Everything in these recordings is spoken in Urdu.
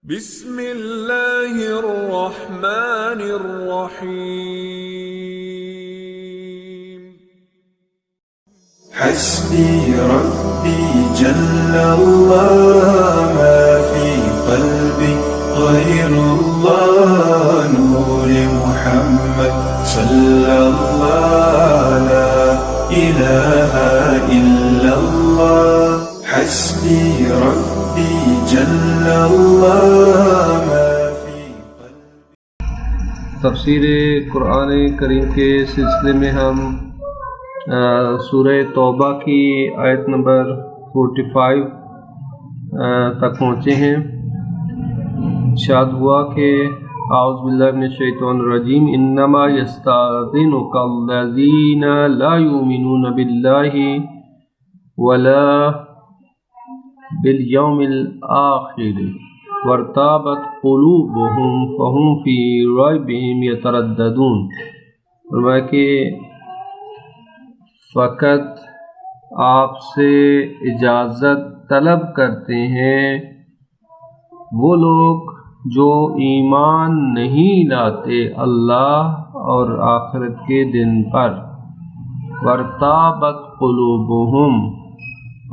بسم اللہ الرحمن الرحیم حسبي ربي جل الله ما في قلبي غير الله نور محمد صلى الله لا إله إلا الله حسبي ربي جل الله ما في قلبي. تفسیر قرآن کریم کے سلسلے میں ہم سورہ توبہ کی آیت نمبر 45 تک پہنچے ہیں. ارشاد ہوا کہ اعوذ باللہ من الشیطان الرجیم انما یستأذنک الذین لا یؤمنون باللہ ولا بالیوم الآخر وارتابت قلوبهم فهم فی ریبہم یترددون. فرمایا کہ فقط آپ سے اجازت طلب کرتے ہیں وہ لوگ جو ایمان نہیں لاتے اللہ اور آخرت کے دن پر. وارتابت قلوبہم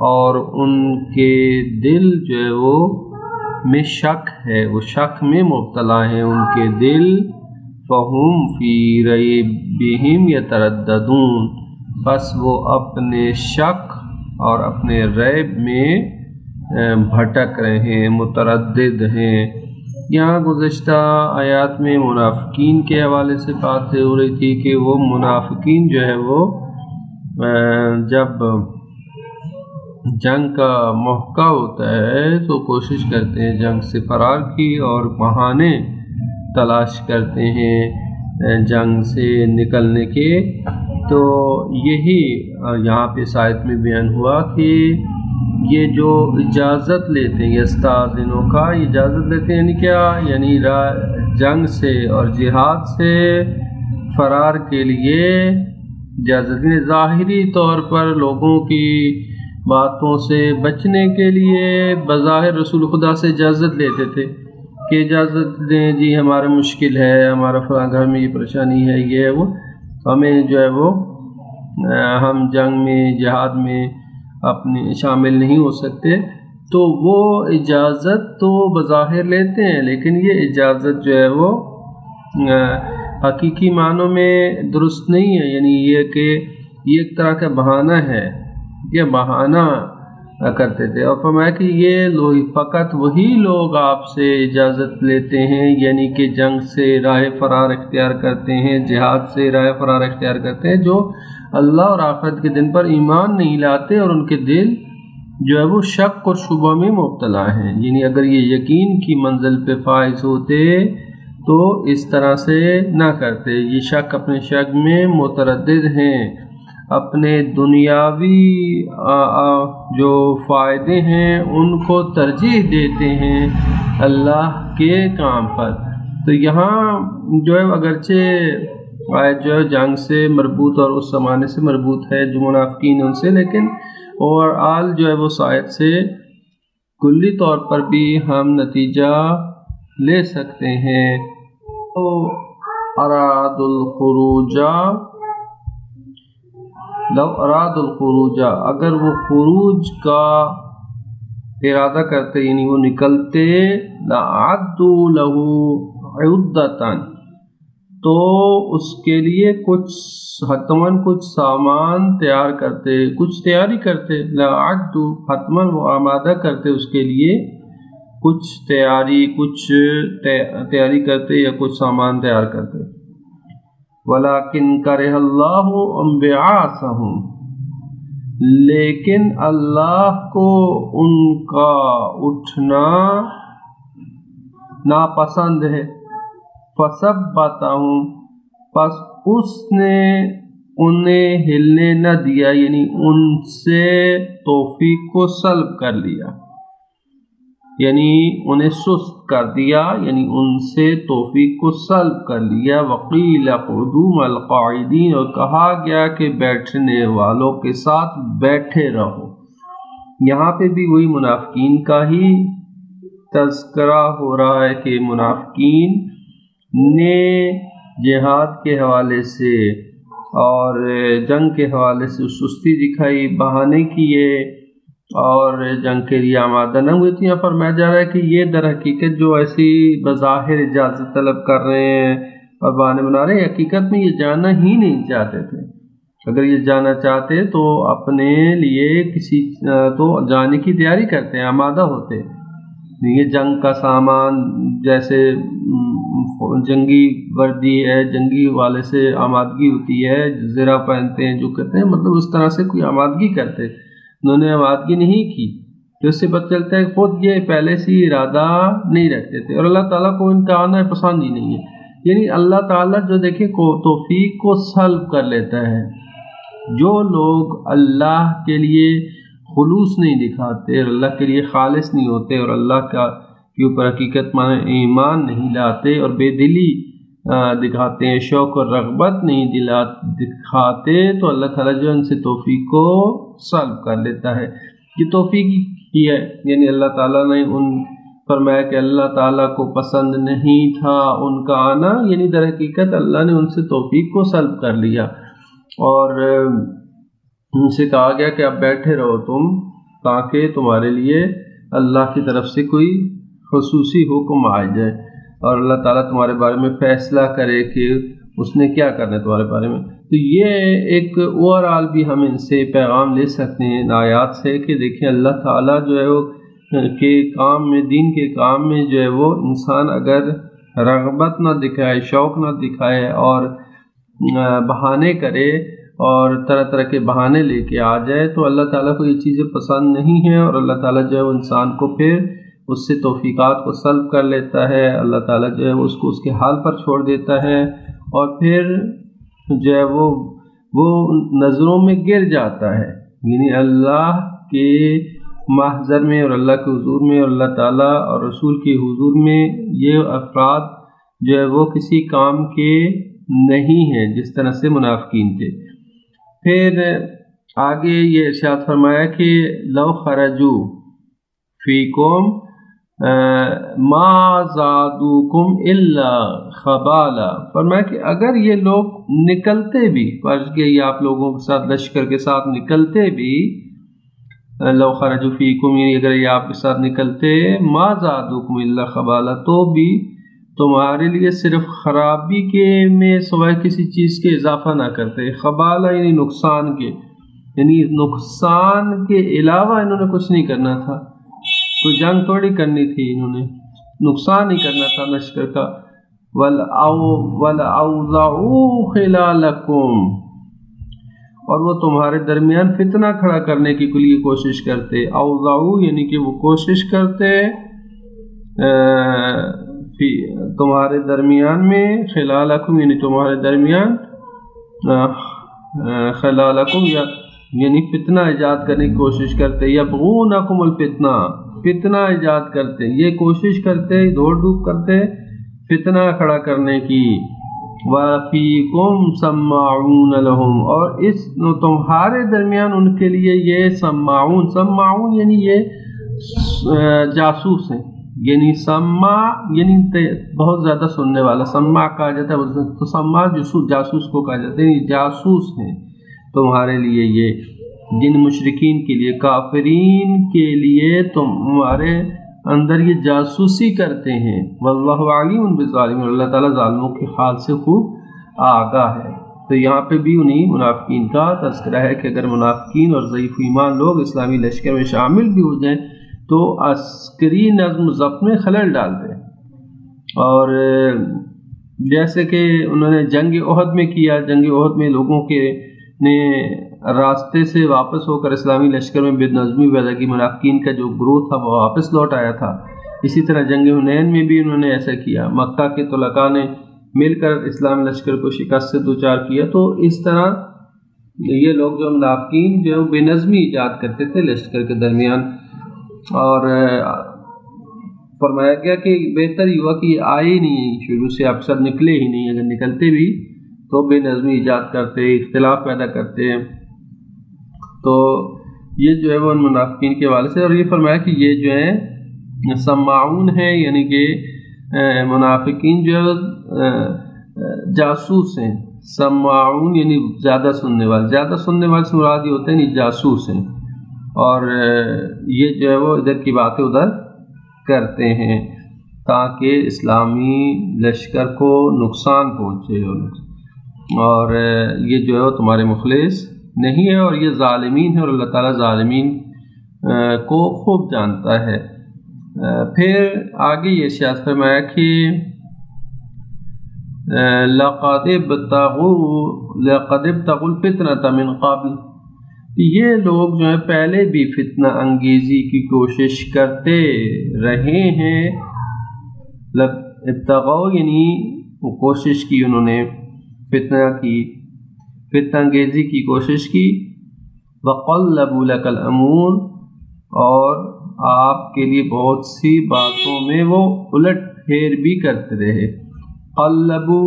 اور ان کے دل جو ہے وہ میں شک ہے، وہ شک میں مبتلا ہیں ان کے دل. فہم فی ریبہم یترددون بس وہ اپنے شک اور اپنے ریب میں بھٹک رہے ہیں، متردد ہیں. یہاں گزشتہ آیات میں منافقین کے حوالے سے باتیں ہو رہی تھی کہ وہ منافقین جو ہے وہ جب جنگ کا موقع ہوتا ہے تو کوشش کرتے ہیں جنگ سے فرار کی اور بہانے تلاش کرتے ہیں جنگ سے نکلنے کے. تو یہی یہاں پہ اس آیت میں بیان ہوا کہ یہ جو اجازت لیتے ہیں یستاذنوں کا اجازت لیتے ہیں یعنی کیا، یعنی جنگ سے اور جہاد سے فرار کے لیے اجازت لیں. ظاہری طور پر لوگوں کی باتوں سے بچنے کے لیے بظاہر رسول خدا سے اجازت لیتے تھے کہ اجازت دیں جی ہمارا مشکل ہے، ہمارا فلاں گھر میں یہ پریشانی ہے، یہ ہے وہ، ہمیں جو ہے وہ ہم جنگ میں جہاد میں اپنے شامل نہیں ہو سکتے. تو وہ اجازت تو بظاہر لیتے ہیں لیکن یہ اجازت جو ہے وہ حقیقی معنوں میں درست نہیں ہے. یعنی یہ کہ یہ ایک طرح کا بہانہ ہے، یہ بہانہ کرتے تھے. اور فرمایا کہ یہ لوگ فقط وہی لوگ آپ سے اجازت لیتے ہیں یعنی کہ جنگ سے راہ فرار اختیار کرتے ہیں، جہاد سے راہ فرار اختیار کرتے ہیں، جو اللہ اور آخرت کے دن پر ایمان نہیں لاتے اور ان کے دل جو ہے وہ شک اور شبہ میں مبتلا ہیں. یعنی اگر یہ یقین کی منزل پہ فائز ہوتے تو اس طرح سے نہ کرتے. یہ شک اپنے شک میں متردد ہیں، اپنے دنیاوی جو فائدے ہیں ان کو ترجیح دیتے ہیں اللہ کے کام پر. تو یہاں جو ہے اگرچہ آیت جو ہے جنگ سے مربوط اور اس زمانے سے مربوط ہے جو منافقین ان سے، لیکن اوور آل جو ہے وہ آیت سے کلی طور پر بھی ہم نتیجہ لے سکتے ہیں. تو اراد الخروج لو اراد الخروج اگر وہ خروج کا ارادہ کرتے یعنی وہ نکلتے لَعَدُّوا لَهُ عُدَّةً تو اس کے لیے کچھ حتماً کچھ سامان تیار کرتے، کچھ تیاری کرتے. لَعَدُّوا حتماً وہ آمادہ کرتے اس کے لیے کچھ تیاری کرتے یا کچھ سامان تیار کرتے. وَلَكِنْ كَرِهَ اللَّهُ انبعاثهم لیکن اللہ کو ان کا اٹھنا ناپسند ہے. فَثَبَّتَهُمْ پس اس نے انہیں ہلنے نہ دیا یعنی ان سے توفیق کو سلب کر لیا، یعنی انہیں سست کر دیا، یعنی ان سے توفیق کو سلب کر لیا. وَقِيلَ اقْعُدُوا مَعَ الْقَاعِدِينَ اور کہا گیا کہ بیٹھنے والوں کے ساتھ بیٹھے رہو. یہاں پہ بھی وہی منافقین کا ہی تذکرہ ہو رہا ہے کہ منافقین نے جہاد کے حوالے سے اور جنگ کے حوالے سے سستی دکھائی، بہانے کیے اور جنگ کے لیے آمادہ نہ ہوئے تھے۔ یہاں فرمایا جا رہا ہے کہ یہ در حقیقت جو ایسی بظاہر اجازت طلب کر رہے ہیں اور بہانے بنا رہے ہیں، حقیقت میں یہ جانا ہی نہیں چاہتے تھے۔ اگر یہ جانا چاہتے تو اپنے لیے کسی تو جانے کی تیاری کرتے ہیں، آمادہ ہوتے۔ یہ جنگ کا سامان جیسے جنگی وردی ہے، جنگی والے سے آمادگی ہوتی ہے، زرہ پہنتے ہیں جو کرتے ہیں، مطلب اس طرح سے کوئی آمادگی کرتے، انہوں نے آمادگی نہیں کی، تو اس سے پتہ چلتا ہے خود یہ پہلے سے ارادہ نہیں رکھتے تھے، اور اللہ تعالیٰ کو ان کا آنا پسند ہی نہیں ہے۔ یعنی اللہ تعالیٰ جو دیکھیں توفیق کو سلب کر لیتا ہے۔ جو لوگ اللہ کے لیے خلوص نہیں دکھاتے اور اللہ کے لیے خالص نہیں ہوتے اور اللہ کے اوپر حقیقت میں ایمان نہیں لاتے اور بے دلی دکھاتے ہیں، شوق اور رغبت نہیں دکھاتے، تو اللہ تعالیٰ جو ان سے توفیق کو سلب کر لیتا ہے۔ یہ توفیق کی ہے، یعنی اللہ تعالیٰ نے ان فرمایا کہ اللہ تعالیٰ کو پسند نہیں تھا ان کا آنا، یعنی در حقیقت اللہ نے ان سے توفیق کو سلب کر لیا اور ان سے کہا گیا کہ اب بیٹھے رہو تم، تاکہ تمہارے لیے اللہ کی طرف سے کوئی خصوصی حکم آ جائے اور اللہ تعالیٰ تمہارے بارے میں فیصلہ کرے کہ اس نے کیا کرنا ہے تمہارے بارے میں۔ تو یہ ایک اوورآل بھی ہم ان سے پیغام لے سکتے ہیں ان آیات سے کہ دیکھیں اللہ تعالیٰ جو ہے وہ کے کام میں، دین کے کام میں جو ہے وہ انسان اگر رغبت نہ دکھائے، شوق نہ دکھائے اور بہانے کرے اور طرح طرح کے بہانے لے کے آ جائے تو اللہ تعالیٰ کو یہ چیزیں پسند نہیں ہیں، اور اللہ تعالیٰ جو ہے وہ انسان کو پھر اس سے توفیقات کو سلب کر لیتا ہے۔ اللہ تعالیٰ جو ہے اس کو اس کے حال پر چھوڑ دیتا ہے اور پھر جو ہے وہ نظروں میں گر جاتا ہے، یعنی اللہ کے محضر میں اور اللہ کے حضور میں اور اللہ تعالیٰ اور رسول کے حضور میں یہ افراد جو ہے وہ کسی کام کے نہیں ہیں، جس طرح سے منافقین تھے۔ پھر آگے یہ ارشاد فرمایا کہ لو خرجوا فیکم ما زادوکم الا خبالا، فرمایا کہ اگر یہ لوگ نکلتے بھی، فرض کہ یہ آپ لوگوں کے ساتھ لشکر کے ساتھ نکلتے بھی، لو خرجوا فیکم یعنی اگر یہ آپ کے ساتھ نکلتے ما زادوکم الا خبالا، تو بھی تمہارے لیے صرف خرابی کے میں سوائے کسی چیز کے اضافہ نہ کرتے۔ خبالہ یعنی نقصان کے، یعنی نقصان کے علاوہ انہوں نے کچھ نہیں کرنا تھا، کوئی جنگ تھوڑی کرنی تھی، انہوں نے نقصان ہی کرنا تھا لشکر کا۔ وَلَأَوْضَعُوا خِلَالَكُمْ، اور وہ تمہارے درمیان فتنہ کھڑا کرنے کی لیے کوشش کرتے۔ اوضعوا یعنی کہ وہ کوشش کرتے تمہارے درمیان میں، خلالکم یعنی تمہارے درمیان، خلالکم یعنی فتنہ ایجاد کرنے کی کوشش کرتے، یبغونکم الفتنہ، فتنہ ایجاد کرتے، یہ کوشش کرتے، دوڑ دھوپ کرتے فتنہ کھڑا کرنے کی۔ وَفِيكُمْ سَمَّاعُونَ لَهُمْ، اور اس تمہارے درمیان ان کے لیے یہ سماعون یعنی یہ جاسوس ہیں، یعنی سماع یعنی بہت زیادہ سننے والا، سماع کہا جاتا ہے، تو سماع جاسوس کو کہا جاتا ہے، یعنی جاسوس ہیں تمہارے لیے یہ، جن مشرکین کے لیے، کافرین کے لیے تمہارے اندر یہ جاسوسی کرتے ہیں۔ واللہ علیم بالظالمین، اللہ تعالیٰ ظالموں کے حال سے خوب آگاہ ہے۔ تو یہاں پہ بھی انہیں منافقین کا تذکرہ ہے کہ اگر منافقین اور ضعیف ایمان لوگ اسلامی لشکر میں شامل بھی ہو جائیں تو عسکری نظم و ضبط میں خلل ڈالتے ہیں، اور جیسے کہ انہوں نے جنگ احد میں کیا، جنگ احد میں لوگوں کے نے راستے سے واپس ہو کر اسلامی لشکر میں بے نظمی پیدا کی، منافقین کا جو گروہ تھا وہ واپس لوٹ آیا تھا۔ اسی طرح جنگ حنین میں بھی انہوں نے ایسا کیا، مکہ کے طلقاء نے مل کر اسلامی لشکر کو شکست سے دوچار کیا۔ تو اس طرح یہ لوگ جو منافقین جو بے نظمی ایجاد کرتے تھے لشکر کے درمیان، اور فرمایا گیا کہ بہتر یہ ہوا کہ یہ آئے ہی نہیں، شروع سے اکثر نکلے ہی نہیں، اگر نکلتے بھی تو بے نظمی ایجاد کرتے، اختلاف پیدا کرتے ہیں۔ تو یہ جو ہے وہ ان منافقین کے حوالے سے، اور یہ فرمایا کہ یہ جو ہیں سماعون ہے یعنی کہ منافقین جو جاسوس ہیں. سماعون یعنی زیادہ سننے والے سے مراد یہ ہوتے ہیں جاسوس ہیں، اور یہ جو ہے وہ ادھر کی باتیں ادھر کرتے ہیں تاکہ اسلامی لشکر کو نقصان پہنچے، اور یہ جو ہے وہ تمہارے مخلص نہیں ہے، اور یہ ظالمین ہے، اور اللہ تعالیٰ ظالمین کو خوب جانتا ہے. پھر آگے یہ ارشاد فرمایا کہ لَقَدِ ابْتَغُوا الْفِتْنَةَ مِنْ قَبْلِ، یہ لوگ جو ہیں پہلے بھی فتنہ انگیزی کی کوشش کرتے رہے ہیں. ابتغاء یعنی کوشش کی، انہوں نے فتنہ انگیزی کی کوشش کی. وَقَلَّبُوا لَكَ الْأَمُورَ، اور آپ کے لیے بہت سی باتوں میں وہ الٹ پھیر بھی کرتے رہے. قلبو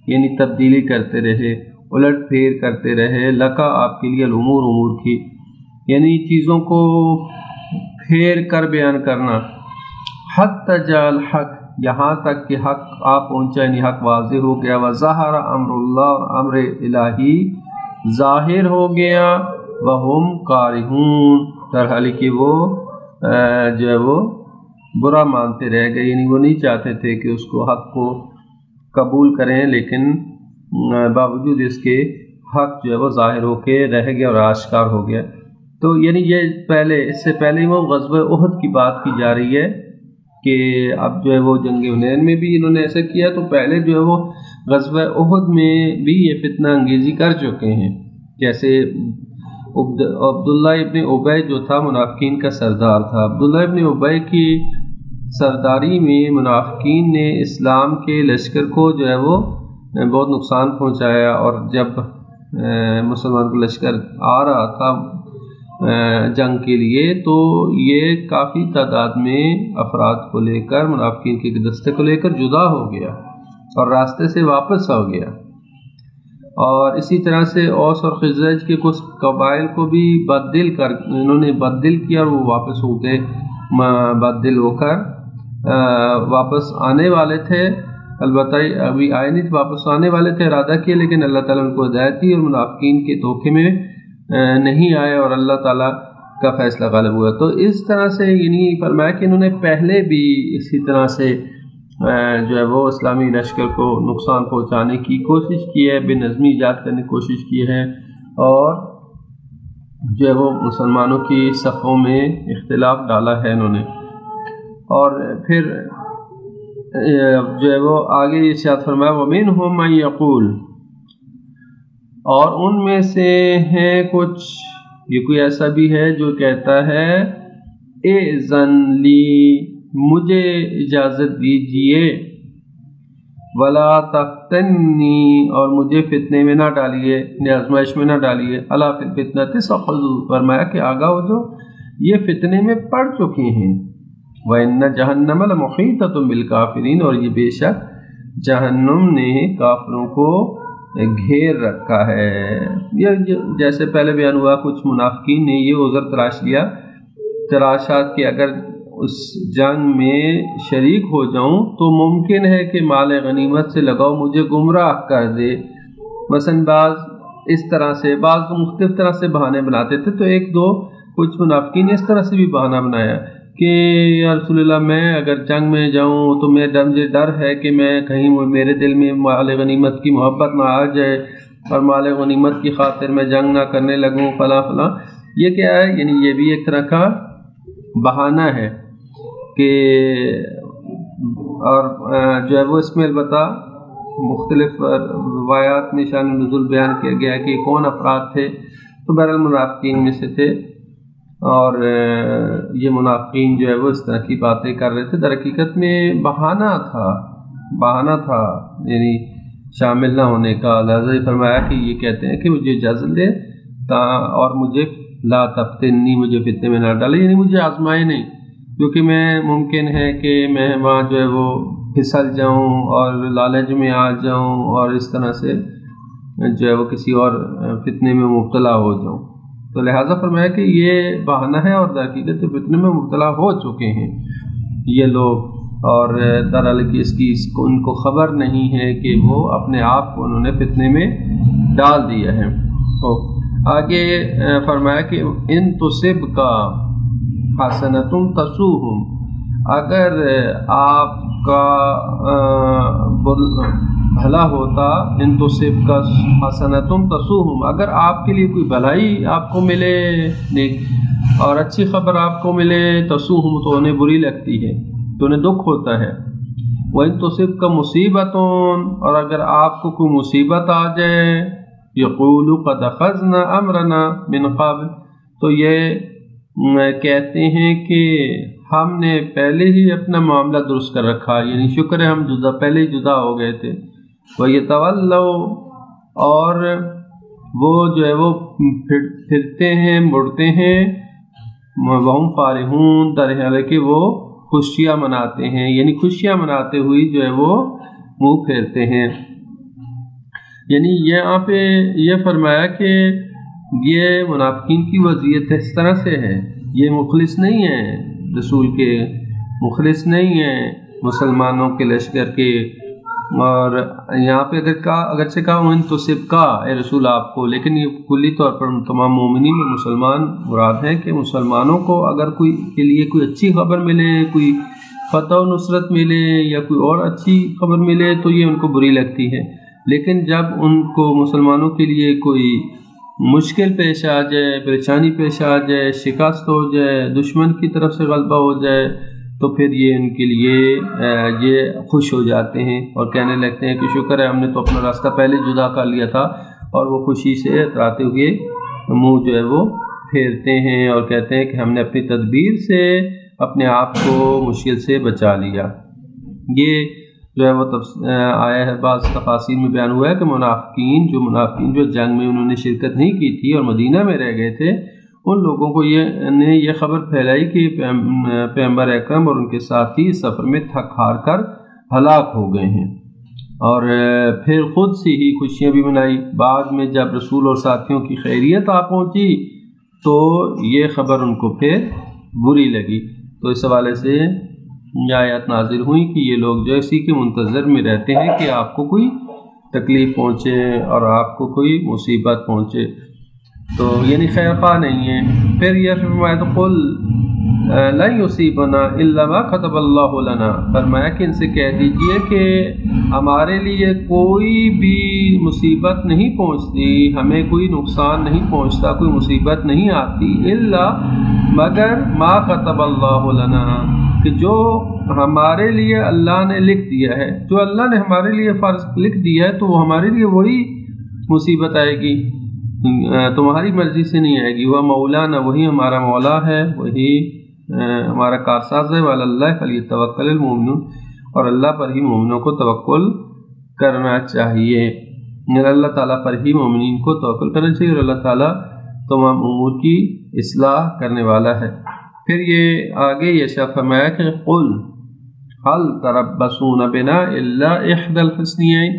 یعنی تبدیلی کرتے رہے، الٹ پھیر کرتے رہے. لکا آپ کے لیے الامور امور کی، یعنی چیزوں کو پھیر کر بیان کرنا. حتی جاء الحق، یہاں تک کہ حق آ پہنچا، یعنی حق واضح ہو گیا. وظہر امر اللہ، اور امر الہی ظاہر ہو گیا. وہم کارہون، درحال کہ وہ جو ہے وہ برا مانتے رہ گئے، یعنی وہ نہیں چاہتے تھے کہ اس کو حق کو قبول کریں، لیکن باوجود اس کے حق جو ہے وہ ظاہر ہو کے رہ گیا اور آشکار ہو گیا. تو یعنی یہ اس سے پہلے وہ غزوہ احد کی بات کی جا رہی ہے کہ اب جو ہے وہ جنگ حنین میں بھی انہوں نے ایسا کیا، تو پہلے جو ہے وہ غزوہ احد میں بھی یہ فتنہ انگیزی کر چکے ہیں. جیسے عبداللہ ابن ابی جو تھا منافقین کا سردار تھا، عبداللہ ابن ابی کی سرداری میں منافقین نے اسلام کے لشکر کو جو ہے وہ بہت نقصان پہنچایا. اور جب مسلمان کا لشکر آ رہا تھا جنگ کے لیے، تو یہ کافی تعداد میں افراد کو لے کر، منافقین کے دستے کو لے کر جدا ہو گیا اور راستے سے واپس آ گیا. اور اسی طرح سے اوس اور خزرج کے کچھ قبائل کو بھی انہوں نے بدل کیا، اور وہ واپس ہو کے بدل ہو کر واپس آنے والے تھے. البتہ ابھی آئے نہیں تھے، واپس آنے والے تھے، ارادہ کیا، لیکن اللہ تعالیٰ ان کو ہدایت دی اور منافقین کے دھوکے میں نہیں آئے، اور اللہ تعالیٰ کا فیصلہ غالب ہوا. تو اس طرح سے یعنی فرمایا کہ انہوں نے پہلے بھی اسی طرح سے جو ہے وہ اسلامی لشکر کو نقصان پہنچانے کی کوشش کی ہے، بے نظمی ایجاد کرنے کی کوشش کی ہے، اور جو ہے وہ مسلمانوں کی صفوں میں اختلاف ڈالا ہے انہوں نے. اور پھر جو ہے وہ آگے ارشاد فرمایا وَمِنْهُمْ مَنْ يَقُولُ، اور ان میں سے ہیں کچھ، یہ کوئی ایسا بھی ہے جو کہتا ہے اِذَنْ لِي، مجھے اجازت دیجئے، وَلَا تَفْتِنِّي، اور مجھے فتنے میں نہ ڈالیے، آزمائش میں نہ ڈالیے. اَلَا فِي الْفِتْنَةِ سَقَطُوا، فرمایا کہ آگاہ ہو جو یہ فتنے میں پڑ چکے ہیں. وَإِنَّ جَهَنَّمَ لَمُحِيطَةٌ بِالْكَافِرِينَ، اور یہ بے شک جہنم نے کافروں کو گھیر رکھا ہے. یہ جیسے پہلے بیان ہوا، کچھ منافقین نے یہ عذر تراشا کہ اگر اس جنگ میں شریک ہو جاؤں تو ممکن ہے کہ مال غنیمت سے لگاؤ مجھے گمراہ کر دے. مثلا بعض اس طرح سے، بعض مختلف طرح سے بہانے بناتے تھے. تو ایک دو کچھ منافقین نے اس طرح سے بھی بہانہ بنایا کہ یا رسول اللہ، میں اگر جنگ میں جاؤں تو مجھے ڈر ہے کہ میں کہیں میرے دل میں مال غنیمت کی محبت نہ آ جائے اور مال غنیمت کی خاطر میں جنگ نہ کرنے لگوں فلاں فلاں. یہ کیا ہے؟ یعنی یہ بھی ایک طرح کا بہانہ ہے کہ، اور جو ہے وہ اس میں البتہ مختلف روایات میں شان نزول بیان کیا گیا ہے کہ کون افراد تھے. تو بہرحال منافقین میں سے تھے، اور یہ منافقین جو ہے وہ اس طرح کی باتیں کر رہے تھے. در حقیقت میں بہانہ تھا یعنی شامل نہ ہونے کا. لہٰذا فرمایا کہ یہ کہتے ہیں کہ مجھے اجازت دے اور مجھے لا تفتنی، مجھے فتنے میں نہ ڈالے، یعنی مجھے آزمائے نہیں، کیونکہ میں ممکن ہے کہ میں وہاں جو ہے وہ پھسل جاؤں اور لالچ میں آ جاؤں اور اس طرح سے جو ہے وہ کسی اور فتنے میں مبتلا ہو جاؤں. تو لہٰذا فرمایا کہ یہ بہانہ ہے، اور در حقیقت فتنے میں مبتلا ہو چکے ہیں. یہ لوگ، اور دراصل ان کو خبر نہیں ہے کہ وہ اپنے آپ کو انہوں نے فتنے میں ڈال دیا ہے۔ تو آگے فرمایا کہ ان تصب کا حسنۃ تسوہم، اگر آپ کا بھلا ہوتا، ان تصب کا حسنۃ تسوہم، اگر آپ کے لیے کوئی بھلائی آپ کو ملے نیک اور اچھی خبر آپ کو ملے، تسوہم تو انہیں بری لگتی ہے، تو انہیں دکھ ہوتا ہے۔ وَإِن تُصِبْكَ مُصِيبَةٌ، اور اگر آپ کو کوئی مصیبت آ جائے، يَقُولُ قَدْ أَخَذْنَا أَمْرَنَا مِنْ قَبْلُ، تو یہ کہتے ہیں کہ ہم نے پہلے ہی اپنا معاملہ درست کر رکھا، یعنی شکر ہے ہم پہلے ہی جدا ہو گئے تھے۔ وَيَتَوَلَّوْا، اور وہ جو ہے وہ پھرتے ہیں، مڑتے ہیں، وَهُمْ فَارِحُونَ، در حالانکہ وہ خوشیاں مناتے ہیں، یعنی خوشیاں مناتے ہوئی جو ہے وہ منہ پھیرتے ہیں۔ یعنی یہاں پہ یہ فرمایا کہ یہ منافقین کی وضعیت اس طرح سے ہے، یہ مخلص نہیں ہیں، رسول کے مخلص نہیں ہیں مسلمانوں کے لشکر کے۔ اور یہاں پہ اگرچہ کہا ان تصب کا اے رسول آپ کو، لیکن یہ کلی طور پر تمام مومنین اور مسلمان مراد ہیں کہ مسلمانوں کو اگر کوئی کے لیے کوئی اچھی خبر ملے، کوئی فتح و نصرت ملے یا کوئی اور اچھی خبر ملے تو یہ ان کو بری لگتی ہے، لیکن جب ان کو مسلمانوں کے لیے کوئی مشکل پیش آ جائے، پریشانی پیش آ جائے، شکست ہو جائے، دشمن کی طرف سے غلبہ ہو جائے، تو پھر یہ ان کے لیے یہ خوش ہو جاتے ہیں اور کہنے لگتے ہیں کہ شکر ہے ہم نے تو اپنا راستہ پہلے جدا کر لیا تھا، اور وہ خوشی سے اتراتے ہوئے منہ جو ہے وہ پھیرتے ہیں اور کہتے ہیں کہ ہم نے اپنی تدبیر سے اپنے آپ کو مشکل سے بچا لیا۔ یہ جو ہے وہ آیا ہے، بعض تفاسیر میں بیان ہوا ہے کہ منافقین جو جنگ میں انہوں نے شرکت نہیں کی تھی اور مدینہ میں رہ گئے تھے، ان لوگوں کو یہ خبر پھیلائی کہ پیغمبر اکرم اور ان کے ساتھی سفر میں تھک ہار کر ہلاک ہو گئے ہیں، اور پھر خود سے ہی خوشیاں بھی منائی۔ بعد میں جب رسول اور ساتھیوں کی خیریت آ پہنچی تو یہ خبر ان کو پھر بری لگی، تو اس حوالے سے یہ آیات نازل ہوئی کہ یہ لوگ جو اسی کے منتظر میں رہتے ہیں کہ آپ کو کوئی تکلیف پہنچے اور آپ کو کوئی مصیبت پہنچے، تو یعنی خیر خواہ نہیں ہے۔ پھر یہ فرمایا تو قل لن یصیبنا الا ما كتب اللہ لنا، فرمایا کہ ان سے کہہ دیجئے کہ ہمارے لیے کوئی بھی مصیبت نہیں پہنچتی، ہمیں کوئی نقصان نہیں پہنچتا، کوئی مصیبت نہیں آتی، الا مگر ما كتب اللہ لنا، کہ جو ہمارے لیے اللہ نے لکھ دیا ہے، جو اللہ نے ہمارے لیے فرض لکھ دیا ہے تو وہ ہمارے لیے وہی مصیبت آئے گی، تمہاری مرضی سے نہیں آئے گی۔ وہ مولانا، وہی ہمارا مولا ہے، وہی ہمارا کارساز ہے۔ وعلی اللہ فلیتوکل المؤمنون، اور اللہ پر ہی مومنوں کو توکل کرنا چاہیے، اللہ تعالیٰ پر ہی مومنین کو توکل کرنا چاہیے، اور اللہ تعالیٰ تمام امور کی اصلاح کرنے والا ہے۔ پھر یہ آگے یہ شاہ فرمایا کہ قل هل تربصون بنا الا احدى الحسنيين،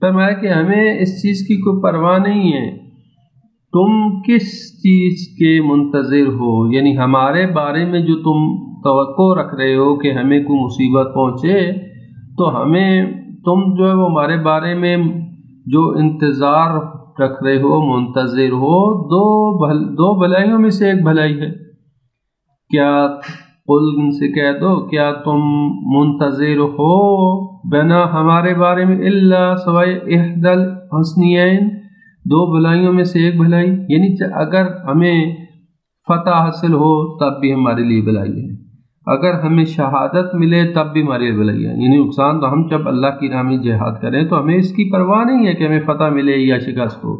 فرمایا کہ ہمیں اس چیز کی کوئی پرواہ نہیں ہے، تم کس چیز کے منتظر ہو، یعنی ہمارے بارے میں جو تم توقع رکھ رہے ہو کہ ہمیں کوئی مصیبت پہنچے، تو تم جو ہے وہ ہمارے بارے میں جو انتظار رکھ رہے ہو، منتظر ہو، دو بھلائیوں میں سے ایک بھلائی ہے۔ کیا قل ان سے کہہ دو کیا تم منتظر ہو بنا ہمارے بارے میں الا سوائے احدى الحسنيين، دو بھلائیوں میں سے ایک بھلائی، یعنی اگر ہمیں فتح حاصل ہو تب بھی ہمارے لیے بھلائی ہے، اگر ہمیں شہادت ملے تب بھی ہمارے لیے بھلائی ہے، یعنی نقصان تو ہم جب اللہ کی راہ میں جہاد کریں تو ہمیں اس کی پرواہ نہیں ہے کہ ہمیں فتح ملے یا شکست ہو،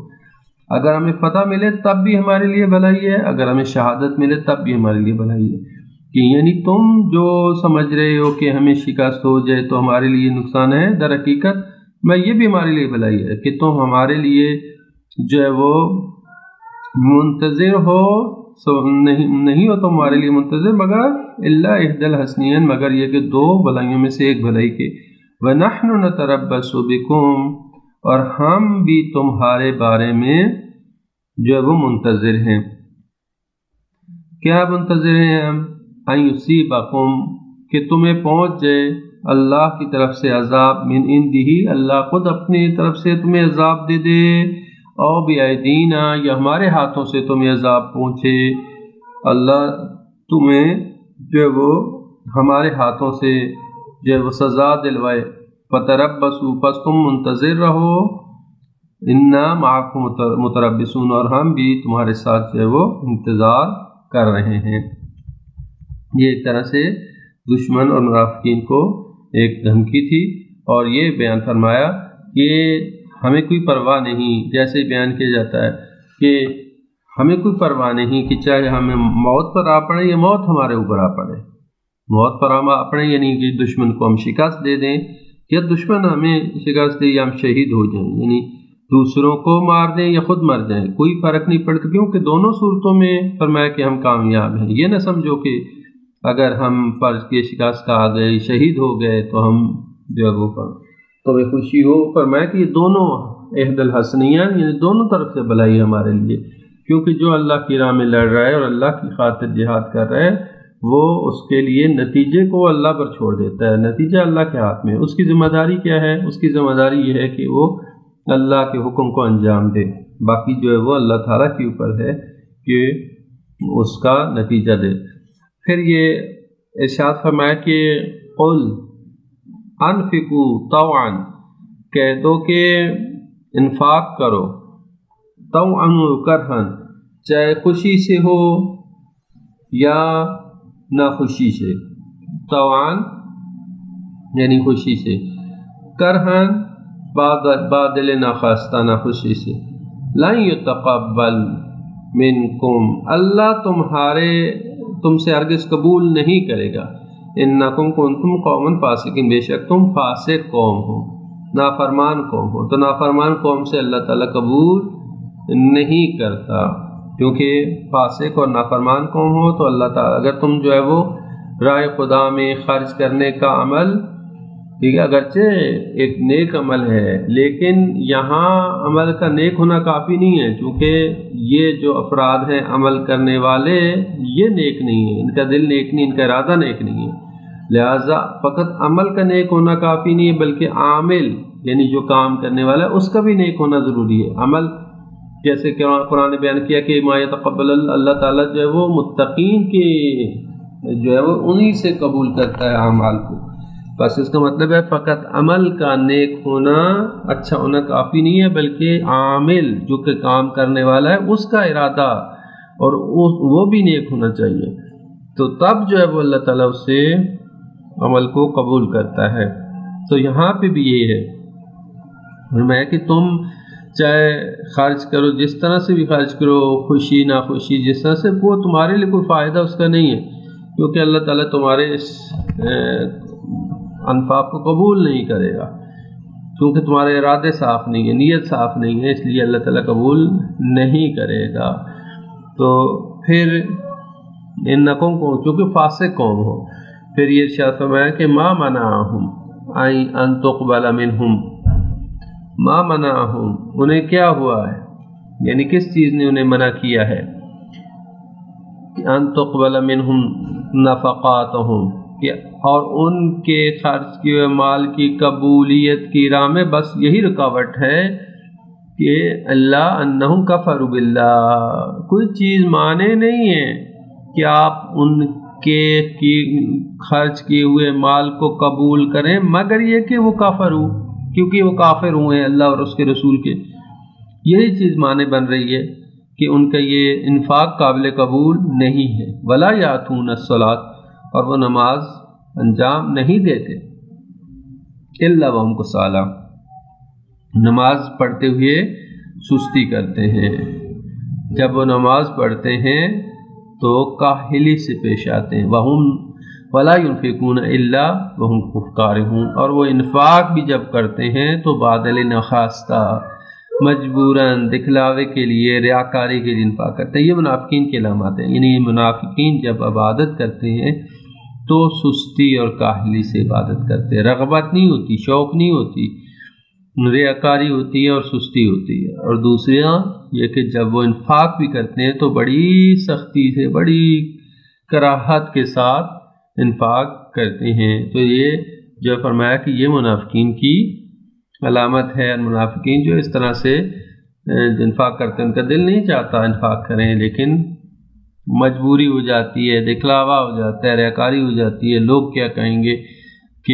اگر ہمیں فتح ملے تب بھی ہمارے لیے بھلائی ہے، اگر ہمیں شہادت ملے تب بھی ہمارے لیے بھلائی ہے، کہ یعنی تم جو سمجھ رہے ہو کہ ہمیں شکست ہو جائے تو ہمارے لیے نقصان ہے، در حقیقت میں یہ بھی ہمارے لیے بھلائی ہے کہ تم ہمارے لیے جو ہے وہ منتظر ہو، نہیں ہو تم ہمارے لیے منتظر مگر الا احدى الحسنيين، مگر یہ کہ دو بھلائیوں میں سے ایک بھلائی کے۔ وَنَحْنُ نَتَرَبَّصُ بِكُمْ، اور ہم بھی تمہارے بارے میں جو ہے وہ منتظر ہیں۔ کیا منتظر ہیں ہم؟ ان یصیبکم، کہ تمہیں پہنچ جائے اللہ کی طرف سے عذاب، من عنده، اللہ خود اپنی طرف سے تمہیں عذاب دے دے، او بِأَيْدِينَا، یا ہمارے ہاتھوں سے تمہیں عذاب پہنچے، اللہ تمہیں جو ہے وہ ہمارے ہاتھوں سے جو ہے وہ سزا دلوائے، فَتَرَبَّصُوا، پس تم منتظر رہو، اِنَّا مَعَكُمْ مُتَرَبِّصُونَ، اور ہم بھی تمہارے ساتھ جو ہے وہ انتظار کر رہے ہیں۔ یہ ایک طرح سے دشمن اور منافقین کو ایک دھمکی تھی، اور یہ بیان فرمایا کہ ہمیں کوئی پرواہ نہیں، جیسے بیان کیا جاتا ہے کہ ہمیں کوئی پرواہ نہیں کہ چاہے ہمیں موت پر آ پڑے یا موت ہمارے اوپر آ پڑے، موت پر آ پڑے یعنی کہ دشمن کو ہم شکست دے دیں، یا دشمن ہمیں شکست دے یا ہم شہید ہو جائیں، یعنی دوسروں کو مار دیں یا خود مر جائیں، کوئی فرق نہیں پڑتا، کیونکہ دونوں صورتوں میں فرمایا کہ ہم کامیاب ہیں۔ یہ نہ سمجھو کہ اگر ہم فرض کی شکست کا آ گئے، شہید ہو گئے تو ہم جو ہے وہ تو خوشی ہو، فرمایا کہ یہ دونوں احد الحسنیان، یعنی دونوں طرف سے بھلائی ہمارے لیے، کیونکہ جو اللہ کی راہ میں لڑ رہا ہے اور اللہ کی خاطر جہاد کر رہا ہے، وہ اس کے لیے نتیجے کو اللہ پر چھوڑ دیتا ہے، نتیجہ اللہ کے ہاتھ میں، اس کی ذمہ داری کیا ہے؟ اس کی ذمہ داری یہ ہے کہ وہ اللہ کے حکم کو انجام دے، باقی جو ہے وہ اللہ تعالیٰ کے اوپر ہے کہ اس کا نتیجہ دے۔ پھر یہ ارشاد فرمایا کہ قل انفقوا طوعا، کہہ دو کہ انفاق کرو، طوعا و کرہا، چاہے خوشی سے ہو یا ناخوشی سے، طوعا یعنی خوشی سے، کرہا بادل ناخواستہ ناخوشی سے، لن یتقبل منکم، اللہ تم سے ہرگز قبول نہیں کرے گا، انکم کنتم قوما فاسقین، بے شک تم فاسق قوم ہو، نافرمان قوم ہو، تو نافرمان قوم سے اللہ تعالیٰ قبول نہیں کرتا، کیونکہ فاسق اور نافرمان قوم ہو تو اللہ تعالیٰ اگر تم جو ہے وہ راہ خدا میں خرچ کرنے کا عمل، ٹھیک ہے، اگرچہ ایک نیک عمل ہے لیکن یہاں عمل کا نیک ہونا کافی نہیں ہے، چونکہ یہ جو افراد ہیں عمل کرنے والے یہ نیک نہیں ہے، ان کا دل نیک نہیں، ان کا ارادہ نیک نہیں ہے، لہٰذا فقط عمل کا نیک ہونا کافی نہیں ہے بلکہ عامل یعنی جو کام کرنے والا ہے اس کا بھی نیک ہونا ضروری ہے۔ عمل جیسے کہ قرآن نے بیان کیا کہ ما یتقبل اللہ تعالیٰ جو ہے وہ متقین کے جو ہے وہ انہی سے قبول کرتا ہے اعمال کو، بس اس کا مطلب ہے فقط عمل کا نیک ہونا اچھا ہونا کافی نہیں ہے بلکہ عامل جو کہ کام کرنے والا ہے اس کا ارادہ اور وہ بھی نیک ہونا چاہیے، تو تب جو ہے وہ اللہ تعالیٰ اس سے عمل کو قبول کرتا ہے۔ تو یہاں پہ بھی یہ ہے فرمایا کہ تم چاہے خرچ کرو جس طرح سے بھی خرچ کرو، خوشی ناخوشی جس طرح سے، وہ تمہارے لیے کوئی فائدہ اس کا نہیں ہے، کیونکہ اللہ تعالیٰ تمہارے اس انفاق کو قبول نہیں کرے گا، کیونکہ تمہارے ارادے صاف نہیں ہے، نیت صاف نہیں ہے، اس لیے اللہ تعالیٰ قبول نہیں کرے گا۔ تو پھر انکم کو چونکہ فاسق قوم ہو، پھر یہ ارشاد فرمایا کہ ما منعہم ان تقبل منہم، ما منعہم انہیں کیا ہوا ہے، یعنی کس چیز نے انہیں منع کیا ہے، ان تقبل منہم نفقاتہم، اور ان کے خرچ کیے مال کی قبولیت کی راہ میں بس یہی رکاوٹ ہے کہ اللہ انہم کفروا باللہ، کوئی چیز مانے نہیں ہے کہ آپ ان کے خرچ کیے ہوئے مال کو قبول کریں مگر یہ کہ وہ کافر ہو، کیونکہ وہ کافر ہوئے ہیں اللہ اور اس کے رسول کے، یہی چیز مانے بن رہی ہے کہ ان کا یہ انفاق قابل قبول نہیں ہے۔ ولا یاتون الصلاۃ، اور وہ نماز انجام نہیں دیتے، الا وہم کسالى، نماز پڑھتے ہوئے سستی کرتے ہیں، جب وہ نماز پڑھتے ہیں تو کاہلی سے پیش آتے ہیں، وہم ولا ينفقون الا وهم کارہون، اور وہ انفاق بھی جب کرتے ہیں تو بادل نخواستہ، مجبوراً، دکھلاوے کے لیے، ریاکاری کے لیے انفاق کرتے ہیں۔ یہ منافقین کے علامات ہیں، یعنی منافقین جب عبادت کرتے ہیں تو سستی اور کاہلی سے عبادت کرتے ہیں، رغبت نہیں ہوتی، شوق نہیں ہوتی، ریاکاری ہوتی ہے اور سستی ہوتی ہے۔ اور دوسرا یہ کہ جب وہ انفاق بھی کرتے ہیں تو بڑی سختی سے، بڑی کراہت کے ساتھ انفاق کرتے ہیں تو یہ جو فرمایا کہ یہ منافقین کی علامت ہے. منافقین جو اس طرح سے انفاق کرتے ہیں ان کا دل نہیں چاہتا انفاق کریں، لیکن مجبوری ہو جاتی ہے، دکھلاوا ہو جاتا ہے، ریاکاری ہو جاتی ہے، لوگ کیا کہیں گے کہ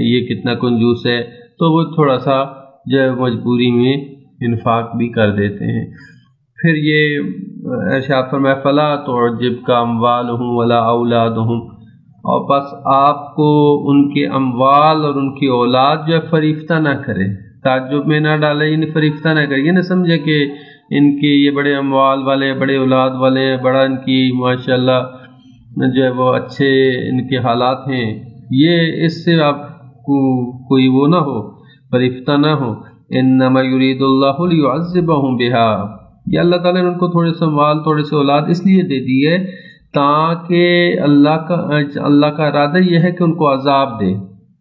یہ کتنا کنجوس ہے، تو وہ تھوڑا سا جو مجبوری میں انفاق بھی کر دیتے ہیں. پھر یہ ارشاد فرمایا فلا تعجبک اموالہم ولا اولادہم، اور بس آپ کو ان کے اموال اور ان کی اولاد جو ہے فریفتہ نہ کرے، تعجب میں نہ ڈالے، یعنی فریفتہ نہ کرے. یہ نہ سمجھے کہ ان کے یہ بڑے اموال والے، بڑے اولاد والے، بڑا ان کی ماشاءاللہ جو ہے وہ اچھے ان کے حالات ہیں، یہ اس سے آپ کو کوئی وہ نہ ہو، فریفتہ نہ ہو. انما یرید اللہ لیعذبہم بہا، یہ اللہ تعالیٰ نے ان کو تھوڑے سے اموال، تھوڑے سے اولاد اس لیے دے دی ہے تاکہ اللہ کا ارادہ یہ ہے کہ ان کو عذاب دے.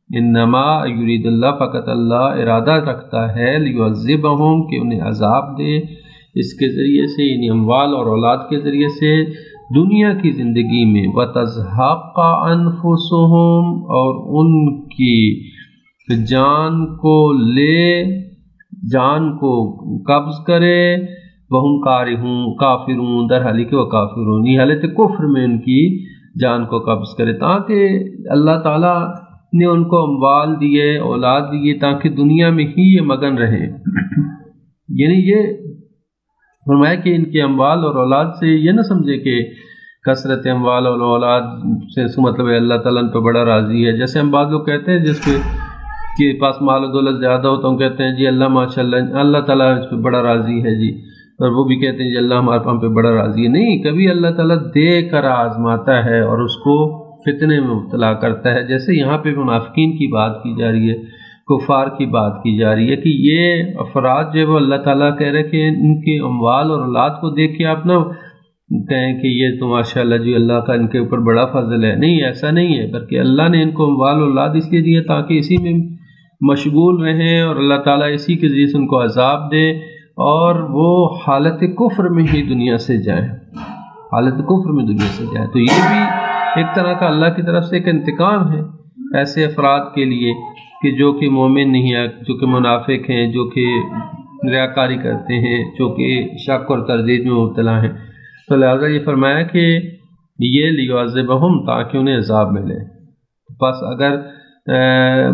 انما یرید اللہ، فقط اللہ ارادہ رکھتا ہے لیعذبہم، کہ انہیں عذاب دے اس کے ذریعے سے، یعنی اموال اور اولاد کے ذریعے سے دنیا کی زندگی میں. وتزہق انفسہم، اور ان کی جان کو لے، جان کو قبض کرے. وہم کافرون، در حالی کہ وہ کافرون، یہ حالت کفر میں ان کی جان کو قبض کرے، تاکہ اللہ تعالیٰ نے ان کو اموال دیے، اولاد دیے، تاکہ دنیا میں ہی یہ مگن رہیں. یعنی یہ فرمایا کہ ان کے اموال اور اولاد سے یہ نہ سمجھے کہ کثرت اموال اور اولاد سے مطلب ہے اللہ تعالیٰ ان پہ بڑا راضی ہے. جیسے ہم بعض لوگ کہتے ہیں جس کے پاس مال و دولت زیادہ ہو تو ہم کہتے ہیں جی اللہ ماشاءاللہ اللہ تعالیٰ اس پہ بڑا راضی ہے جی، اور وہ بھی کہتے ہیں جی اللہ ہمارے ہم پہ بڑا راضی ہے. نہیں، کبھی اللہ تعالیٰ دے کر آزماتا ہے اور اس کو فتنے میں مبتلا کرتا ہے. جیسے یہاں پہ منافقین کی بات کی جا رہی ہے، کفار کی بات کی جا رہی ہے کہ یہ افراد جو وہ اللہ تعالیٰ کہہ رہے کہ ان کے اموال اور اولاد کو دیکھ کے آپ نہ کہیں کہ یہ تو ماشاءاللہ جی اللہ کا ان کے اوپر بڑا فضل ہے. نہیں، ایسا نہیں ہے، بلکہ اللہ نے ان کو اموال اور اولاد اس لیے دیے تاکہ اسی میں مشغول رہیں اور اللہ تعالیٰ اسی کے ذریعے سے ان کو عذاب دے اور وہ حالت کفر میں ہی دنیا سے جائیں، حالت کفر میں دنیا سے جائیں. تو یہ بھی ایک طرح کا اللہ کی طرف سے ایک انتقام ہے ایسے افراد کے لیے کہ جو کہ مومن نہیں ہے، جو کہ منافق ہیں، جو کہ ریاکاری کرتے ہیں، جو کہ شک اور تردید میں مبتلا ہیں. تو لہٰذا یہ فرمایا کہ یہ لیعذبہم، تاکہ انہیں عذاب ملے. بس اگر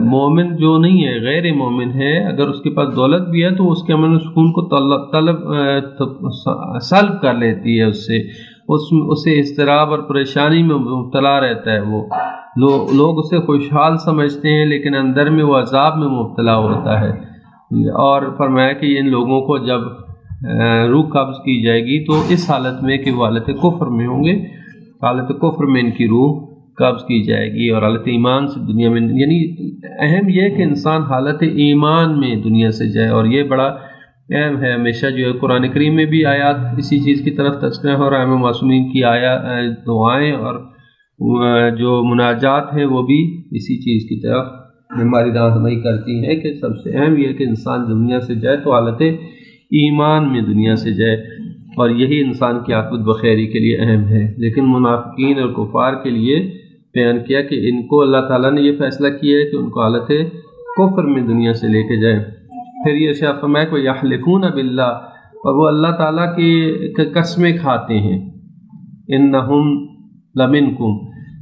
مومن جو نہیں ہے، غیر مومن ہے، اگر اس کے پاس دولت بھی ہے تو اس کے امن و سکون کو سلب کر لیتی ہے، اسے اضطراب اور پریشانی میں مبتلا رہتا ہے. وہ لوگ اسے خوشحال سمجھتے ہیں لیکن اندر میں وہ عذاب میں مبتلا ہوتا ہے. اور فرمایا کہ ان لوگوں کو جب روح قبض کی جائے گی تو اس حالت میں کہ وہ حالت کفر میں ہوں گے، حالت کفر میں ان کی روح قبض کی جائے گی اور حالت ایمان سے دنیا میں، یعنی اہم یہ کہ انسان حالت ایمان میں دنیا سے جائے. اور یہ بڑا اہم ہے. ہمیشہ جو ہے قرآن کریم میں بھی آیات اسی چیز کی طرف تذکرہ ہو رہا ہے. معصومین کی دعائیں اور جو مناجات ہیں وہ بھی اسی چیز کی طرف ہماری رہنمائی کرتی ہیں کہ سب سے اہم یہ کہ انسان دنیا سے جائے تو حالت ایمان میں دنیا سے جائے، اور یہی انسان کی عاقبت بخیری کے لیے اہم ہے. لیکن منافقین اور کفار کے لیے بیان کیا کہ ان کو اللہ تعالیٰ نے یہ فیصلہ کیا ہے کہ ان کو حالت کفر میں دنیا سے لے کے جائے. پھر یہ ارشاد فرمایا کہ یحلفون باللہ، اور وہ اللہ تعالیٰ کی قسمیں کھاتے ہیں. انہم لمنکم،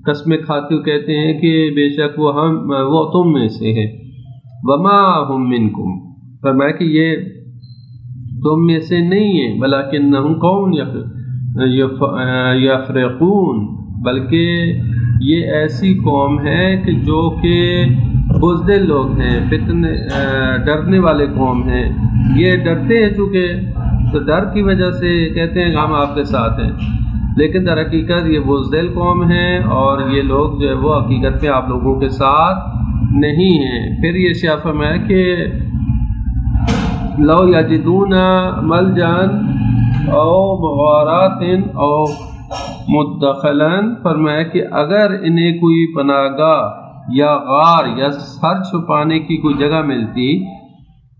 قسمیں کھاتے ہوئے کہتے ہیں کہ بے شک وہ تم میں سے ہے. وما ہم منکم، فرمایا کہ یہ تم میں سے نہیں ہے، بلکنہم قوم یفرقون، بلکہ یہ ایسی قوم ہے کہ جو کہ بزدل لوگ ہیں، ڈرنے والے قوم ہیں. یہ ڈرتے ہیں چونکہ تو ڈر کی وجہ سے کہتے ہیں کہ ہم آپ کے ساتھ ہیں، لیکن در حقیقت یہ بزدل قوم ہیں اور یہ لوگ جو ہے وہ حقیقت میں آپ لوگوں کے ساتھ نہیں ہیں. پھر یہ شاہ فرمایا کہ لو یجدون ملجان او مغارات او مدخلا، فرمایا کہ اگر انہیں کوئی پناہ گاہ یا غار یا سر چھپانے کی کوئی جگہ ملتی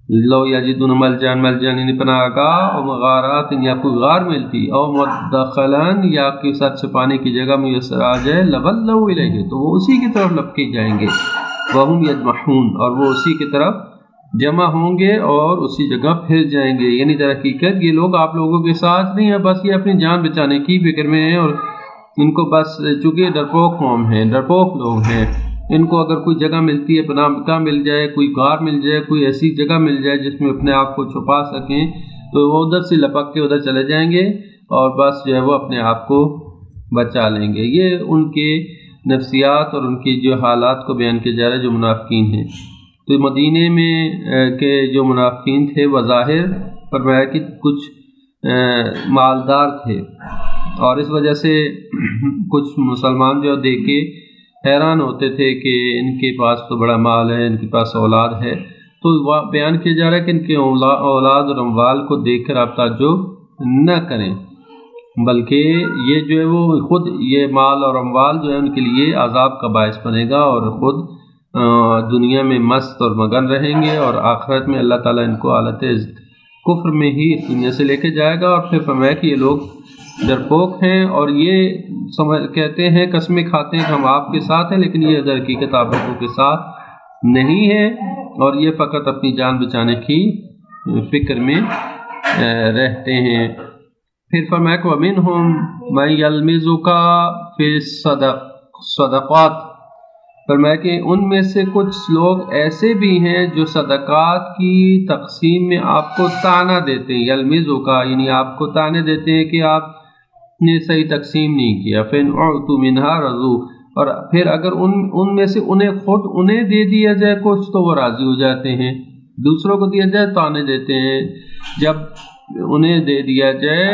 لو یجدون ملجان یعنی پناہ گاہ، اور مغارات یا کوئی غار ملتی، اور مدخلان یا کے ساتھ چھپانے کی جگہ میسر آ جائے، لولوا الیہ تو وہ اسی کی طرف لپکے جائیں گے، وہم یجمحون اور وہ اسی کی طرف جمع ہوں گے اور اسی جگہ پھر جائیں گے۔ یعنی در حقیقت یہ لوگ آپ لوگوں کے ساتھ نہیں ہیں، بس یہ اپنی جان بچانے کی فکر میں ہیں، اور ان کو بس چونکہ ڈرپوک قوم ہیں، ڈرپوک لوگ ہیں، ان کو اگر کوئی جگہ ملتی ہے، پناہ گاہ مل جائے، کوئی غار مل جائے، کوئی ایسی جگہ مل جائے جس میں اپنے آپ کو چھپا سکیں، تو وہ ادھر سے لپک کے ادھر چلے جائیں گے اور بس جو ہے وہ اپنے آپ کو بچا لیں گے۔ یہ ان کے نفسیات اور ان کی جو حالات کو بیان کیا جا رہا ہے جو منافقین ہیں۔ تو مدینے میں کے جو منافقین تھے بظاہر فرمایا کہ کچھ مالدار تھے، اور اس وجہ سے کچھ مسلمان جو دیکھ کے حیران ہوتے تھے کہ ان کے پاس تو بڑا مال ہے، ان کے پاس اولاد ہے، تو بیان کیا جا رہا ہے کہ ان کے اولاد اور اموال کو دیکھ کر آپ تعجب نہ کریں، بلکہ یہ جو ہے وہ خود یہ مال اور اموال جو ہے ان کے لیے عذاب کا باعث بنے گا، اور خود دنیا میں مست اور مگن رہیں گے، اور آخرت میں اللہ تعالیٰ ان کو حالت کفر میں ہی اس دنیا سے لے کے جائے گا۔ اور پھر فرمایا کہ یہ لوگ ڈرپوک ہیں، اور یہ کہتے ہیں، قسمیں کھاتے ہیں کہ ہم آپ کے ساتھ ہیں، لیکن یہ در حقیقت آپ لوگوں کے ساتھ نہیں ہے، اور یہ فقط اپنی جان بچانے کی فکر میں رہتے ہیں۔ پھر فرمایا کہ وَمِنْهُمْ مَنْ يَلْمِزُكَ فِي الصَّدَقَاتِ، فرمایا کہ ان میں سے کچھ لوگ ایسے بھی ہیں جو صدقات کی تقسیم میں آپ کو طعنہ دیتے ہیں، یلمزُکَ یعنی آپ کو طعنے دیتے ہیں کہ آپ نے صحیح تقسیم نہیں کیا، فَإِنْ أُعْطُوا مِنْهَا رَضُوا اور پھر اگر ان میں سے انہیں دے دیا جائے کچھ تو وہ راضی ہو جاتے ہیں، دوسروں کو دیا جائے طعنے دیتے ہیں، جب انہیں دے دیا جائے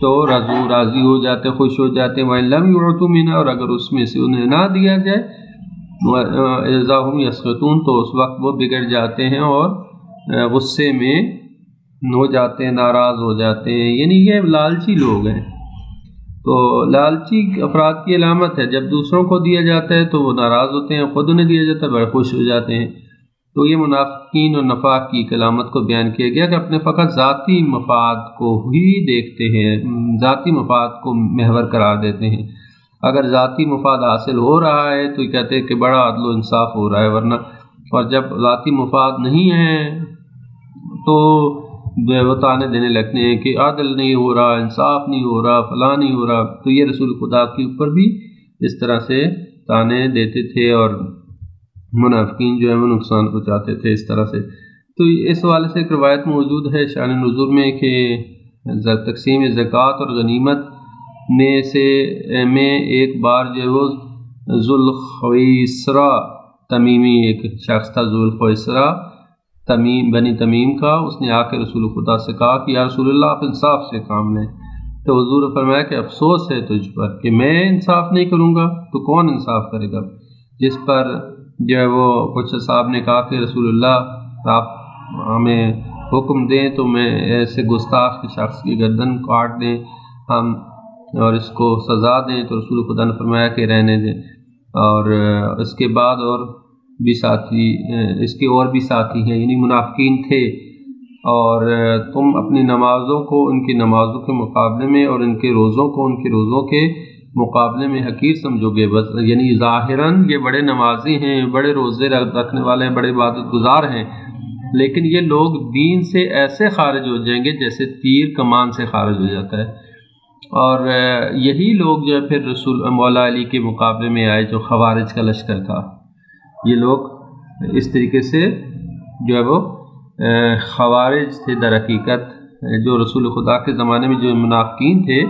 تو راضی ہو جاتے، خوش ہو جاتے ہیں، وَإِنْ لَمْ يُعْطُوا مِنْهَا اور اگر اس میں سے انہیں نہ دیا جائے اِذَا هُمْ يَسْخِطُونَ تو اس وقت وہ بگڑ جاتے ہیں اور غصے میں ہو جاتے ہیں، ناراض ہو جاتے ہیں۔ یعنی یہ لالچی لوگ ہیں، تو لالچی افراد کی علامت ہے، جب دوسروں کو دیا جاتا ہے تو وہ ناراض ہوتے ہیں، خود انہیں دیا جاتا ہے بڑے خوش ہو جاتے ہیں۔ تو یہ منافقین اور نفاق کی علامت کو بیان کیا گیا کہ اپنے فقط ذاتی مفاد کو ہی دیکھتے ہیں، ذاتی مفاد کو محور قرار دیتے ہیں۔ اگر ذاتی مفاد حاصل ہو رہا ہے تو یہ کہتے ہیں کہ بڑا عدل و انصاف ہو رہا ہے، ورنہ اور جب ذاتی مفاد نہیں ہے تو وہ طعنے دینے لگتے ہیں کہ عدل نہیں ہو رہا، انصاف نہیں ہو رہا، فلاں نہیں ہو رہا۔ تو یہ رسول خدا کے اوپر بھی اس طرح سے طعنے دیتے تھے، اور منافقین جو ہے وہ نقصان پہنچاتے تھے اس طرح سے۔ تو اس حوالے سے ایک روایت موجود ہے شان نزول میں کہ تقسیم زکوٰۃ اور غنیمت میں ایک بار جو وہ ذوالخویسرہ تمیمی ایک شخص تھا، ذوالخویسرہ بنی تمیم کا، اس نے آ کے رسول خدا سے کہا کہ یا رسول اللہ آپ انصاف سے کام لیں، تو حضور نے فرمایا کہ افسوس ہے تجھ پر کہ میں انصاف نہیں کروں گا تو کون انصاف کرے گا؟ جس پر جو ہے وہ کچھ صاحب نے کہا کہ رسول اللہ آپ ہمیں حکم دیں تو میں ایسے گستاخ شخص کی گردن کاٹ دیں ہم اور اس کو سزا دیں، تو رسول خدا نے فرمایا کہ رہنے دیں۔ اور اس کے بعد اور بھی ساتھی ہیں، یعنی منافقین تھے، اور تم اپنی نمازوں کو ان کی نمازوں کے مقابلے میں اور ان کے روزوں کو ان کے روزوں کے مقابلے میں حقیر سمجھو گے، بس یعنی ظاہراً یہ بڑے نمازی ہیں، بڑے روزے رکھنے والے ہیں، بڑے عبادت گزار ہیں، لیکن یہ لوگ دین سے ایسے خارج ہو جائیں گے جیسے تیر کمان سے خارج ہو جاتا ہے۔ اور یہی لوگ جو ہے پھر رسول مولا علی کے مقابلے میں آئے جو خوارج کا لشکر تھا۔ یہ لوگ اس طریقے سے جو ہے وہ خوارج تھے در حقیقت، جو رسول خدا کے زمانے میں جو منافقین تھے،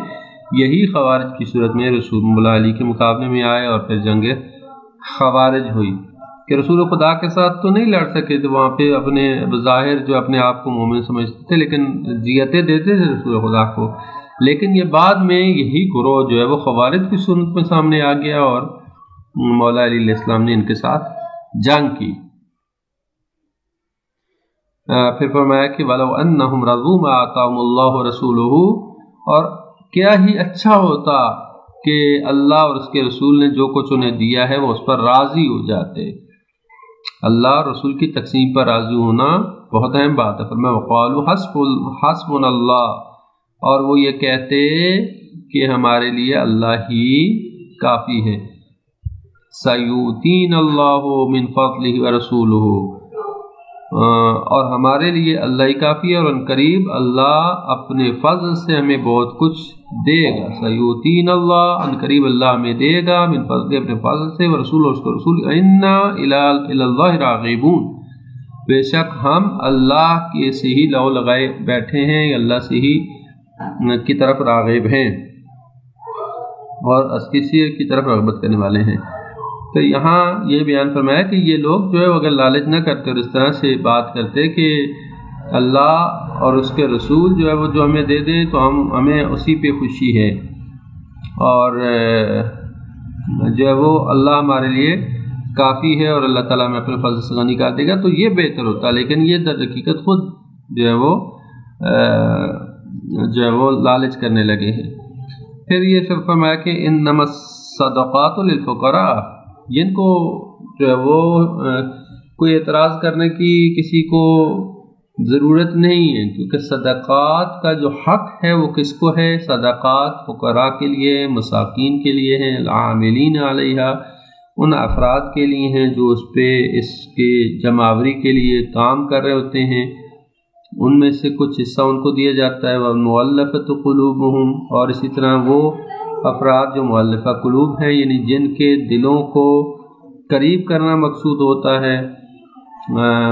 یہی خوارج کی صورت میں رسول مولا علی کے مقابلے میں آئے، اور پھر جنگ خوارج ہوئی کہ رسول خدا کے ساتھ تو نہیں لڑ سکے تھے، وہاں پہ اپنے بظاہر جو اپنے آپ کو مومن سمجھتے تھے، لیکن زیتیں دیتے تھے رسول خدا کو، لیکن یہ بعد میں یہی گروہ جو ہے وہ خوارج کی صورت میں سامنے آ گیا، اور مولا علی علیہ السلام نے ان کے ساتھ جنگ کی۔ پھر فرمایا کہ وَلَوْ أَنَّهُمْ رَضُوا مَا آتَاهُمُ اللَّهُ وَرَسُولُهُ اور کیا ہی اچھا ہوتا کہ اللہ اور اس کے رسول نے جو کچھ انہیں دیا ہے وہ اس پر راضی ہو جاتے۔ اللہ اور رسول کی تقسیم پر راضی ہونا بہت اہم بات ہے۔ فرمایا وقالوا حسبنا اللہ، اور وہ یہ کہتے کہ ہمارے لیے اللہ ہی کافی ہے۔ سیؤتین اللہ من فضلہ ورسولہ، اور ہمارے لیے اللہ ہی کافی ہے، اور ان قریب اللہ اپنے فضل سے ہمیں بہت کچھ دے گا۔ سیؤتین اللہ، ان قریب اللہ ہمیں دے گا، من فضل، اپنے فضل سے، ورسول، اور اس کو رسول، انا الی اللہ راغبون، بے شک ہم اللہ کے سے ہی لو لگائے بیٹھے ہیں، اللہ سے ہی کی طرف راغب ہیں اور کسی کی طرف رغبت کرنے والے ہیں۔ تو یہاں یہ بیان فرمایا کہ یہ لوگ جو ہے اگر لالچ نہ کرتے اور اس طرح سے بات کرتے کہ اللہ اور اس کے رسول جو ہے وہ جو ہمیں دے دیں تو ہمیں اسی پہ خوشی ہے، اور جو ہے وہ اللہ ہمارے لیے کافی ہے اور اللہ تعالیٰ ہمیں اپنے فضل سے غنی کر دے گا، تو یہ بہتر ہوتا ہے۔ لیکن یہ در حقیقت خود جو ہے وہ لالچ کرنے لگے ہیں۔ پھر یہ سب فرمایا کہ انما الصدقات للفقراء، جن کو جو ہے وہ کوئی اعتراض کرنے کی کسی کو ضرورت نہیں ہے، کیونکہ صدقات کا جو حق ہے وہ کس کو ہے؟ صدقات فقراء کے لیے، مساکین کے لیے ہیں، العاملین علیہا، ان افراد کے لیے ہیں جو اس پہ اس کے جمع آوری کے لیے کام کر رہے ہوتے ہیں، ان میں سے کچھ حصہ ان کو دیا جاتا ہے۔ والمؤلفۃ قلوبہم، اور اسی طرح وہ افراد جو مؤلفہ قلوب ہیں، یعنی جن کے دلوں کو قریب کرنا مقصود ہوتا ہے۔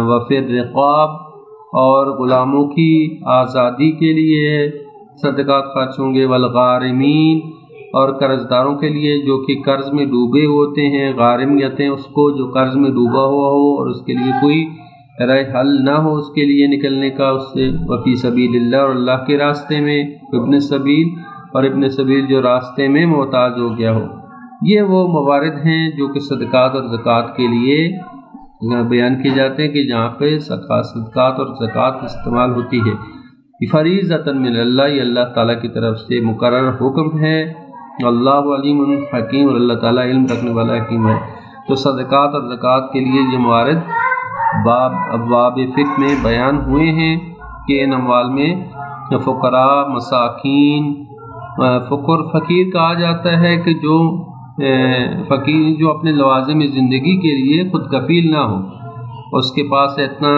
وفی الرقاب، اور غلاموں کی آزادی کے لیے صدقات خرچ ہوں گے۔ والغارمین، اور قرض داروں کے لیے جو کہ قرض میں ڈوبے ہوتے ہیں، غارم کہتے ہیں اس کو جو قرض میں ڈوبا ہوا ہو اور اس کے لیے کوئی رائے حل نہ ہو اس کے لیے نکلنے کا اس سے۔ وفی سبیل اللہ، اور اللہ کے راستے میں۔ ابن سبیل، اور ابن سبیل جو راستے میں محتاج ہو گیا ہو۔ یہ وہ موارد ہیں جو کہ صدقات اور زکوٰۃ کے لیے بیان کیے جاتے ہیں کہ جہاں پہ صدقات اور زکوٰۃ استعمال ہوتی ہے۔ فریضۃ من اللہ، یہ اللہ تعالیٰ کی طرف سے مقرر حکم ہے۔ اللہ علیم حکیم، اور اللہ تعالیٰ علم رکھنے والا حکیم ہے۔ تو صدقات اور زکوٰۃ کے لیے یہ موارد ابواب فقہ میں بیان ہوئے ہیں کہ ان اموال میں فقراء، مساکین، فقیر کہا جاتا ہے کہ جو فقیر جو اپنے لوازم زندگی کے لیے خود کفیل نہ ہو، اس کے پاس اتنا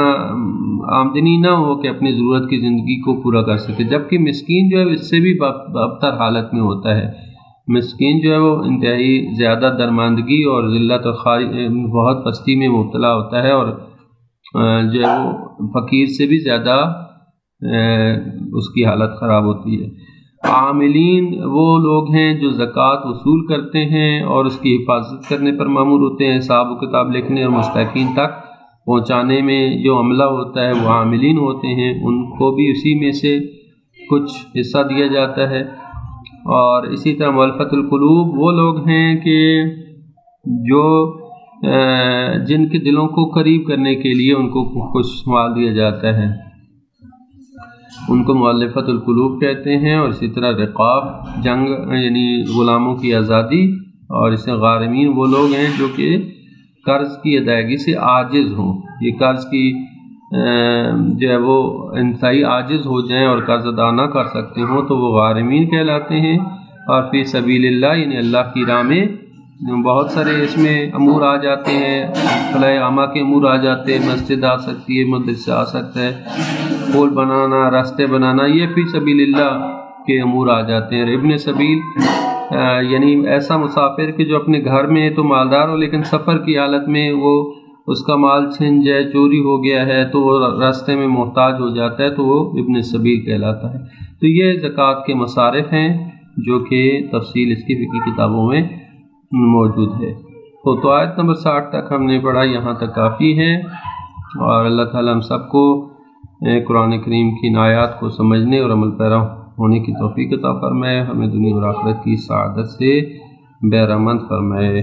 آمدنی نہ ہو کہ اپنی ضرورت کی زندگی کو پورا کر سکے، جبکہ مسکین جو ہے اس سے بھی بدتر حالت میں ہوتا ہے۔ مسکین جو ہے وہ انتہائی زیادہ درماندگی اور ذلت اور بہت پستی میں مبتلا ہوتا ہے، اور جو ہے وہ فقیر سے بھی زیادہ اس کی حالت خراب ہوتی ہے۔ عاملین وہ لوگ ہیں جو زکوٰۃ وصول کرتے ہیں اور اس کی حفاظت کرنے پر مامور ہوتے ہیں، حساب و کتاب لکھنے اور مستحقین تک پہنچانے میں جو عملہ ہوتا ہے وہ عاملین ہوتے ہیں، ان کو بھی اسی میں سے کچھ حصہ دیا جاتا ہے۔ اور اسی طرح مؤلفۃ القلوب وہ لوگ ہیں کہ جو جن کے دلوں کو قریب کرنے کے لیے ان کو کچھ مال دیا جاتا ہے، ان کو مؤلفۃ القلوب کہتے ہیں۔ اور اسی طرح رقاب، جنگ یعنی غلاموں کی آزادی، اور اس سے غارمین وہ لوگ ہیں جو کہ قرض کی ادائیگی سے عاجز ہوں، یہ قرض کی جو ہے وہ انتہائی عاجز ہو جائیں اور قرض ادا نہ کر سکتے ہوں تو وہ غارمین کہلاتے ہیں۔ اور فی سبیل اللہ یعنی اللہ کی راہ میں بہت سارے اس میں امور آ جاتے ہیں، فلاح عامہ کے امور آ جاتے ہیں، مسجد آ سکتی ہے، مدرسہ آ سکتا ہے، پل بنانا، راستے بنانا، یہ فی سبیل اللہ کے امور آ جاتے ہیں۔ ابن سبیل یعنی ایسا مسافر کہ جو اپنے گھر میں تو مالدار ہو لیکن سفر کی حالت میں وہ اس کا مال چھن جائے، چوری ہو گیا ہے تو وہ راستے میں محتاج ہو جاتا ہے تو وہ ابن سبیل کہلاتا ہے۔ تو یہ زکوٰۃ کے مصارف ہیں جو کہ تفصیل اس کی فقہی کتابوں میں موجود ہے۔ تو آیت نمبر 60 تک ہم نے پڑھا، یہاں تک کافی ہے، اور اللہ تعالیٰ ہم سب کو قرآن کریم کی ان آیات کو سمجھنے اور عمل پیرا ہونے کی توفیق عطا فرمائے، ہمیں دنیا اور آخرت کی سعادت سے بہرہ مند فرمائے۔